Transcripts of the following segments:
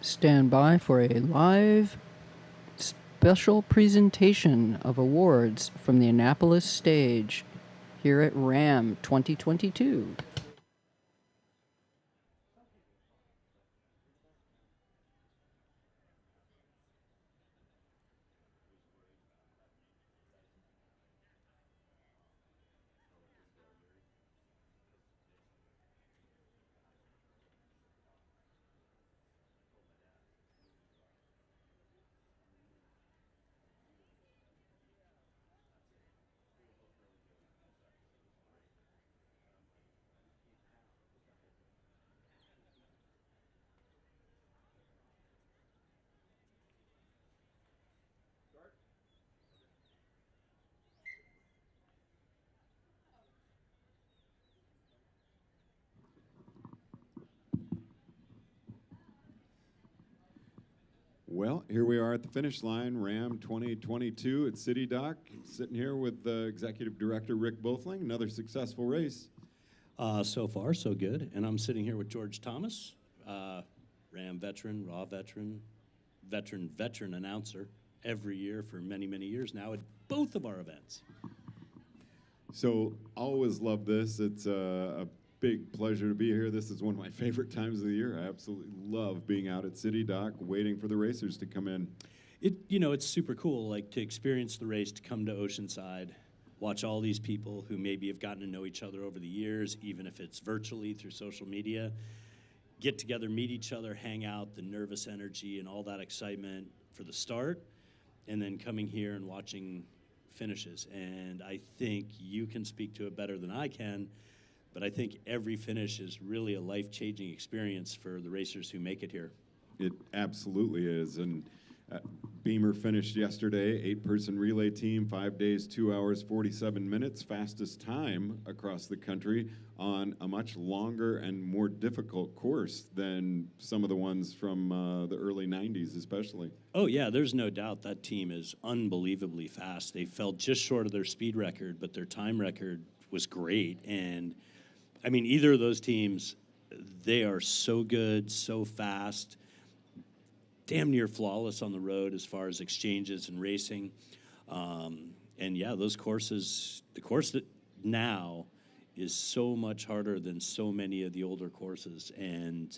Stand by for a live special presentation of awards from the Annapolis Stage here at RAAM 2022. Well, here we are at the finish line, RAAM 2022 at City Dock. Sitting here with Executive Director Rick Bothling. Another successful race. So far, so good. And I'm sitting here with George Thomas, RAAM veteran, veteran announcer every year for many, many years now at both of our events. So always love this. It's a big pleasure to be here. This is one of my favorite times of the year. I absolutely love being out at City Dock, waiting for the racers to come in. It's super cool, like to experience the race, to come to Oceanside, watch all these people who maybe have gotten to know each other over the years, even if it's virtually through social media, get together, meet each other, hang out, the nervous energy and all that excitement for the start, and then coming here and watching finishes. And I think you can speak to it better than I can, but I think every finish is really a life-changing experience for the racers who make it here. It absolutely is. And Beamer finished yesterday, 8-person relay team, 5 days, 2 hours, 47 minutes, fastest time across the country on a much longer and more difficult course than some of the ones from the early 90s especially. Oh yeah, there's no doubt that team is unbelievably fast. They fell just short of their speed record, but their time record was great. And I mean, either of those teams, they are so good, so fast, damn near flawless on the road as far as exchanges and racing. And yeah, those courses, the course that now is so much harder than so many of the older courses. And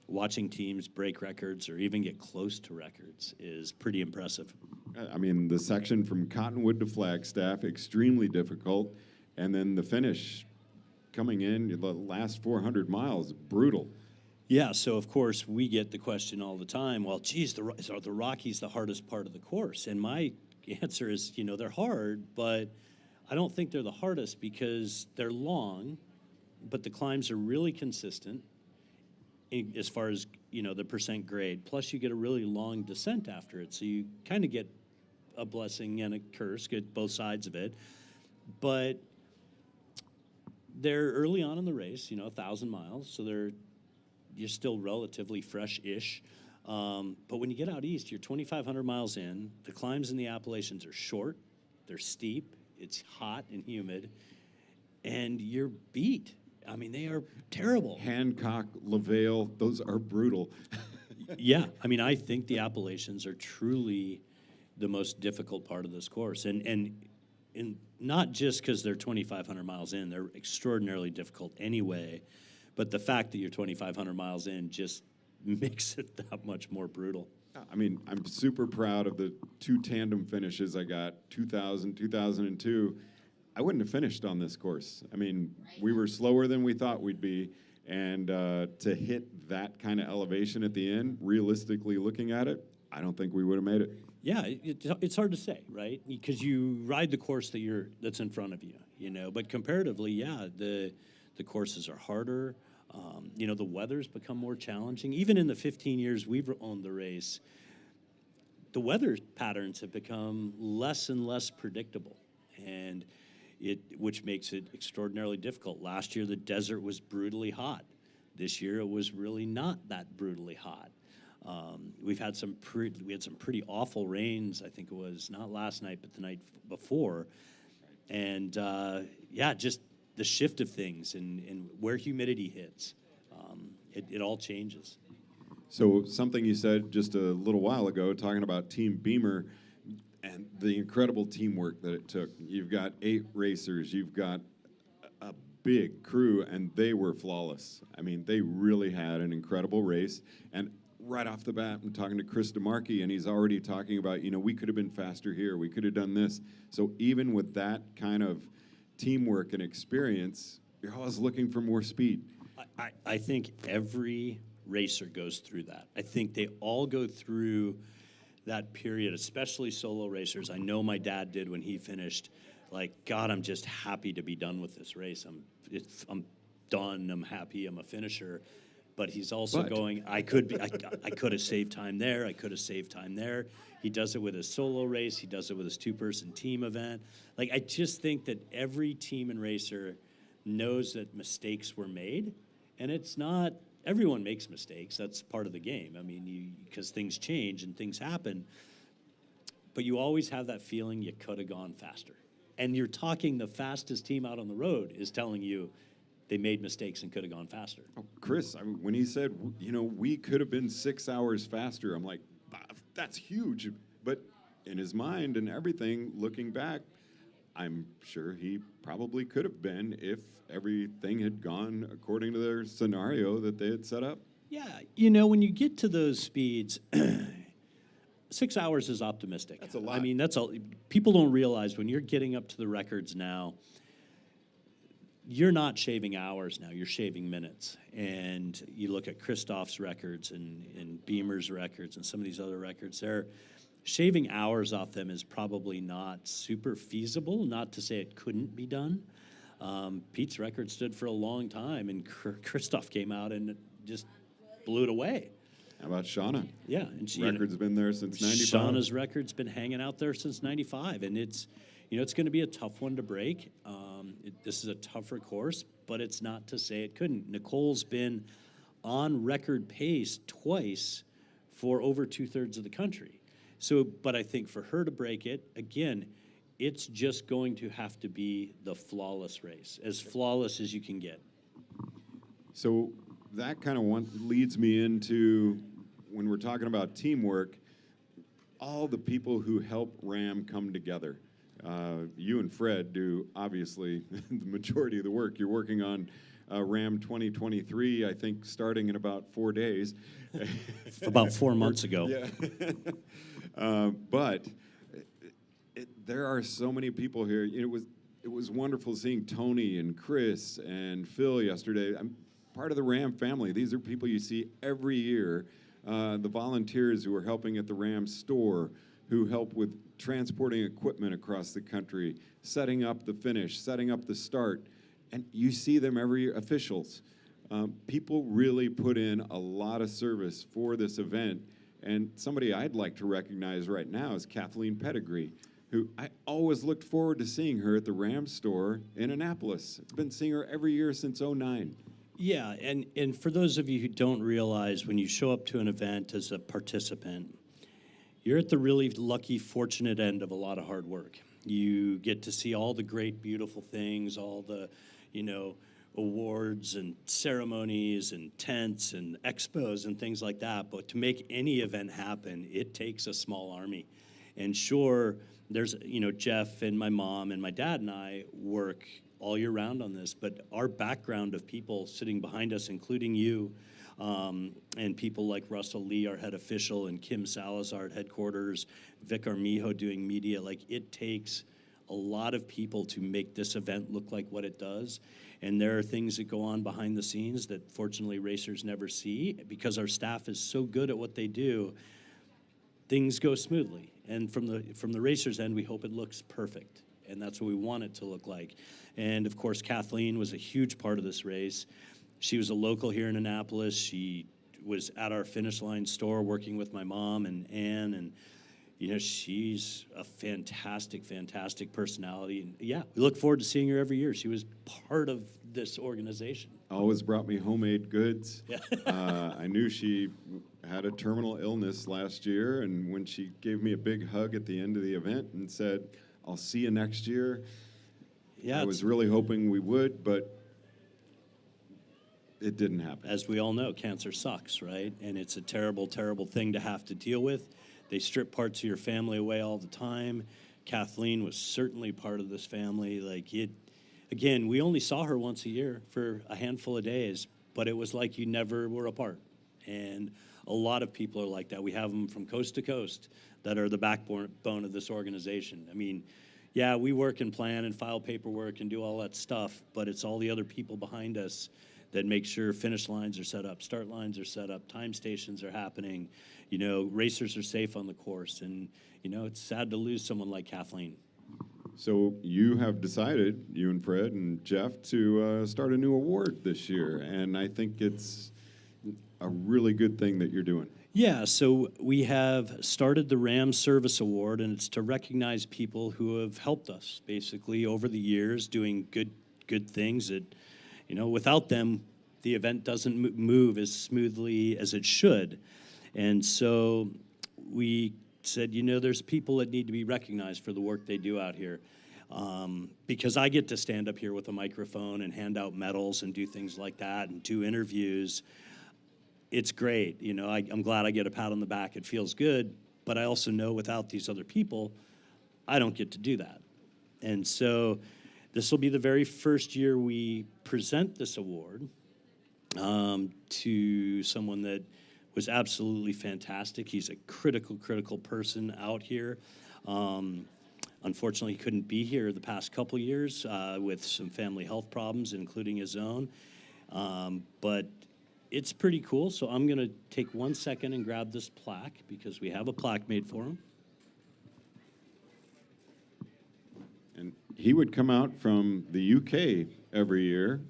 watching teams break records or even get close to records is pretty impressive. I mean, the section from Cottonwood to Flagstaff, extremely difficult. And then the finish coming in, the last 400 miles, brutal. Yeah, so of course we get the question all the time, well, geez, are the Rockies the hardest part of the course? And my answer is, they're hard, but I don't think they're the hardest because they're long, but the climbs are really consistent as far as, the percent grade. Plus you get a really long descent after it, so you kind of get a blessing and a curse, get both sides of it. But they're early on in the race, 1,000 miles, so you're still relatively fresh-ish. But when you get out east, you're 2,500 miles in. The climbs in the Appalachians are short, they're steep, it's hot and humid, and you're beat. I mean, they are terrible. Hancock, LaVale, those are brutal. Yeah, I mean, I think the Appalachians are truly the most difficult part of this course. And not just because they're 2,500 miles in, they're extraordinarily difficult anyway. But the fact that you're 2,500 miles in just makes it that much more brutal. I mean, I'm super proud of the 2 tandem finishes I got, 2000, 2002. I wouldn't have finished on this course. I mean, we were slower than we thought we'd be, and to hit that kind of elevation at the end, realistically looking at it, I don't think we would have made it. Yeah, it's hard to say, right? Because you ride the course that's in front of you, But comparatively, yeah, the courses are harder. The weather's become more challenging. Even in the 15 years we've owned the race, the weather patterns have become less and less predictable, and which makes it extraordinarily difficult. Last year, the desert was brutally hot. This year, it was really not that brutally hot. We had some pretty awful rains. I think it was not last night, but the night before, and just the shift of things and where humidity hits, it all changes. So something you said just a little while ago, talking about Team Beamer and the incredible teamwork that it took. You've got 8 racers, you've got a big crew, and they were flawless. I mean, they really had an incredible race. And right off the bat, I'm talking to Chris DeMarchi, and he's already talking about, we could have been faster here, we could have done this. So even with that kind of teamwork and experience, you're always looking for more speed. I think every racer goes through that. I think they all go through that period, especially solo racers. I know my dad did when he finished. Like, God, I'm just happy to be done with this race. I'm done. I'm happy. I'm a finisher. But he's also going, I could have saved time there. I could have saved time there. He does it with his solo race. He does it with his 2-person team event. Like, I just think that every team and racer knows that mistakes were made. And it's not, everyone makes mistakes. That's part of the game. I mean, because things change and things happen. But you always have that feeling you could have gone faster. And you're talking the fastest team out on the road is telling you they made mistakes and could have gone faster. Oh, Chris, when he said, we could have been 6 hours faster, I'm like, that's huge. But in his mind and everything, looking back, I'm sure he probably could have been if everything had gone according to their scenario that they had set up. Yeah, when you get to those speeds, 6 hours is optimistic. That's a lot. I mean, that's all. People don't realize when you're getting up to the records now, you're not shaving hours now, you're shaving minutes. And you look at Christoph's records and Beamer's records and some of these other records, they're shaving hours off them is probably not super feasible, not to say it couldn't be done. Pete's record stood for a long time, and Christoph came out and just blew it away. How about Shauna? Yeah. And she, record's been there since 95. Shauna's record's been hanging out there since 95, and it's going to be a tough one to break. This is a tougher course, but it's not to say it couldn't. Nicole's been on record pace twice for over 2/3 of the country. So, but I think for her to break it, again, it's just going to have to be the flawless race, as flawless as you can get. So that kind of leads me into, when we're talking about teamwork, all the people who help RAAM come together. You and Fred do, obviously, the majority of the work. You're working on RAAM 2023, I think, starting in about 4 days. About 4 months ago. Yeah. But there are so many people here. It was wonderful seeing Tony and Chris and Phil yesterday. I'm part of the RAAM family. These are people you see every year. The volunteers who are helping at the RAAM store, who help with transporting equipment across the country, setting up the finish, setting up the start. And you see them every year, officials. People really put in a lot of service for this event. And somebody I'd like to recognize right now is Kathleen Pettigrew, who I always looked forward to seeing her at the RAAM store in Annapolis. I've been seeing her every year since '09. Yeah, and for those of you who don't realize, when you show up to an event as a participant, you're at the really lucky, fortunate end of a lot of hard work. You get to see all the great, beautiful things, all the, awards and ceremonies and tents and expos and things like that. But to make any event happen, it takes a small army. And sure, there's, Jeff and my mom and my dad and I work all year round on this, but our background of people sitting behind us, including you, and people like Russell Lee, our head official, and Kim Salazar at headquarters, Vic Armijo doing media, like it takes a lot of people to make this event look like what it does. And there are things that go on behind the scenes that fortunately racers never see. Because our staff is so good at what they do, things go smoothly. And from the racers' end, we hope it looks perfect. And that's what we want it to look like. And of course, Kathleen was a huge part of this race. She was a local here in Annapolis. She was at our finish line store working with my mom and Ann, and she's a fantastic, fantastic personality. And yeah, we look forward to seeing her every year. She was part of this organization. Always brought me homemade goods. Yeah. I knew she had a terminal illness last year, and when she gave me a big hug at the end of the event and said, "I'll see you next year," Yeah, I was really hoping we would, but It didn't happen. As we all know, cancer sucks, right? And it's a terrible, terrible thing to have to deal with. They strip parts of your family away all the time. Kathleen was certainly part of this family. Again, we only saw her once a year for a handful of days, but it was like you never were apart. And a lot of people are like that. We have them from coast to coast that are the backbone of this organization. I mean, yeah, we work and plan and file paperwork and do all that stuff, but it's all the other people behind us that make sure finish lines are set up, start lines are set up, time stations are happening, racers are safe on the course. And, it's sad to lose someone like Kathleen. So you have decided, you and Fred and Jeff, to start a new award this year, and I think it's a really good thing that you're doing. Yeah, so we have started the RAAM Service Award, and it's to recognize people who have helped us, basically, over the years, doing good things that, without them, the event doesn't move as smoothly as it should. And so we said, there's people that need to be recognized for the work they do out here. Because I get to stand up here with a microphone and hand out medals and do things like that and do interviews. It's great. I'm glad I get a pat on the back. It feels good. But I also know without these other people, I don't get to do that. And so this will be the very first year we present this award to someone that was absolutely fantastic. He's a critical person out here. Unfortunately, he couldn't be here the past couple years with some family health problems, including his own. But it's pretty cool, so I'm going to take 1 second and grab this plaque because we have a plaque made for him. And he would come out from the UK every year,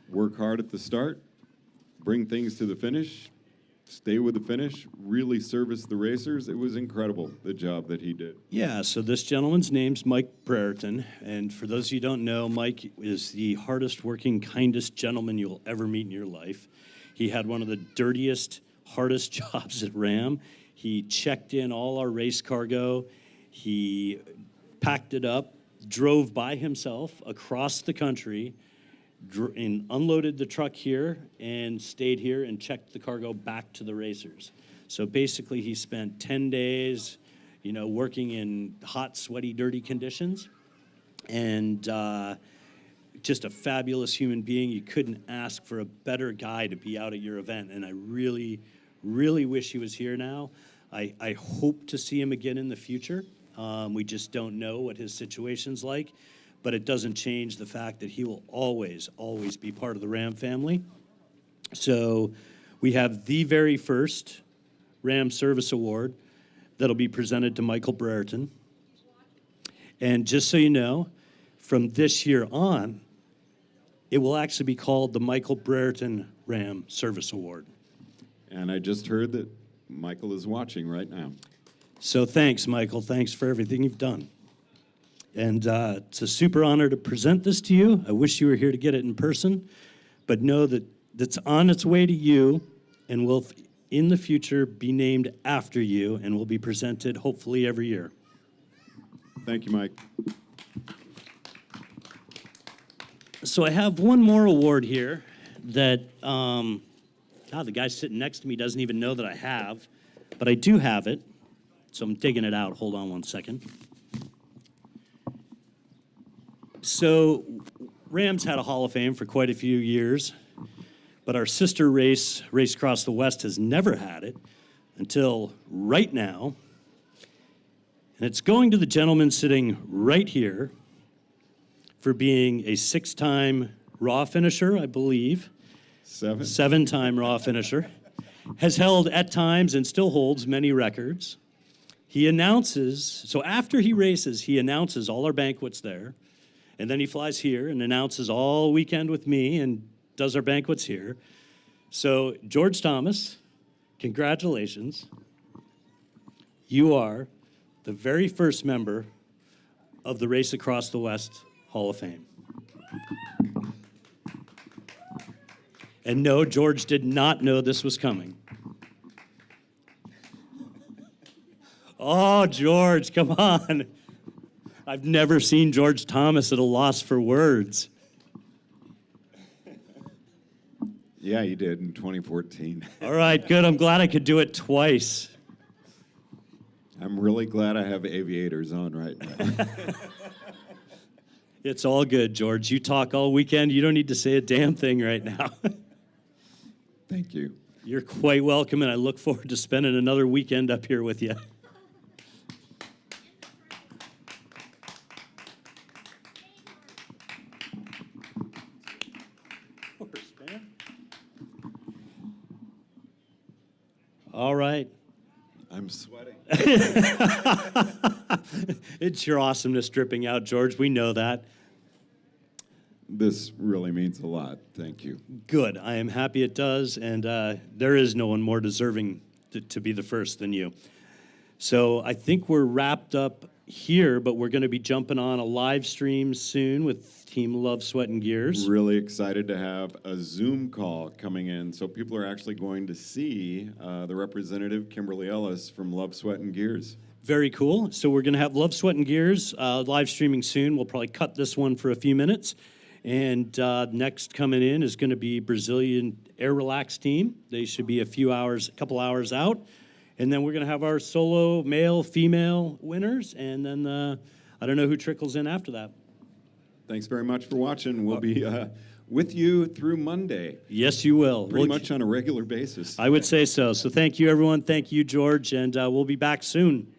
work hard at the start, bring things to the finish, stay with the finish, really service the racers. It was incredible, the job that he did. Yeah, so this gentleman's name's Mike Brereton, and for those of you who don't know, Mike is the hardest working, kindest gentleman you'll ever meet in your life. He had one of the dirtiest, hardest jobs at RAAM. He checked in all our race cargo. He packed it up, drove by himself across the country, and unloaded the truck here and stayed here and checked the cargo back to the racers. So basically he spent 10 days, working in hot, sweaty, dirty conditions, and just a fabulous human being. You couldn't ask for a better guy to be out at your event, and I really, really wish he was here now. I hope to see him again in the future. We just don't know what his situation's like. But it doesn't change the fact that he will always, always be part of the RAAM family. So we have the very first RAAM Service Award that'll be presented to Michael Brereton. And just so you know, from this year on, it will actually be called the Michael Brereton RAAM Service Award. And I just heard that Michael is watching right now. So thanks, Michael. Thanks for everything you've done. And it's a super honor to present this to you. I wish you were here to get it in person, but know that it's on its way to you and will, in the future, be named after you and will be presented hopefully every year. Thank you, Mike. So I have one more award here that, the guy sitting next to me doesn't even know that I have, but I do have it. So I'm digging it out. Hold on 1 second. So RAAM's had a Hall of Fame for quite a few years, but our sister race, Race Across the West, has never had it until right now. And it's going to the gentleman sitting right here for being a 6-time raw finisher, I believe. 7-time raw finisher. Has held at times and still holds many records. He announces, so after he races, he announces all our banquets there. And then he flies here and announces all weekend with me and does our banquets here. So, George Thomas, congratulations. You are the very first member of the Race Across the West Hall of Fame. And no, George did not know this was coming. Oh, George, come on. I've never seen George Thomas at a loss for words. Yeah, you did in 2014. All right, good. I'm glad I could do it twice. I'm really glad I have aviators on right now. It's all good, George. You talk all weekend. You don't need to say a damn thing right now. Thank you. You're quite welcome, and I look forward to spending another weekend up here with you. All right. I'm sweating. It's your awesomeness dripping out, George. We know that. This really means a lot. Thank you. Good. I am happy it does, and there is no one more deserving to be the first than you. So I think we're wrapped up here, but we're going to be jumping on a live stream soon with Team Love, Sweat, and Gears. Really excited to have a Zoom call coming in, so people are actually going to see the representative, Kimberly Ellis, from Love, Sweat, and Gears. Very cool. So we're going to have Love, Sweat, and Gears live streaming soon. We'll probably cut this one for a few minutes. And next coming in is going to be Brazilian Air Relax team. They should be a couple hours out. And then we're going to have our solo male, female winners. And then I don't know who trickles in after that. Thanks very much for watching. We'll be with you through Monday. Yes, you will. Pretty much on a regular basis. I would say so. So thank you, everyone. Thank you, George. And we'll be back soon.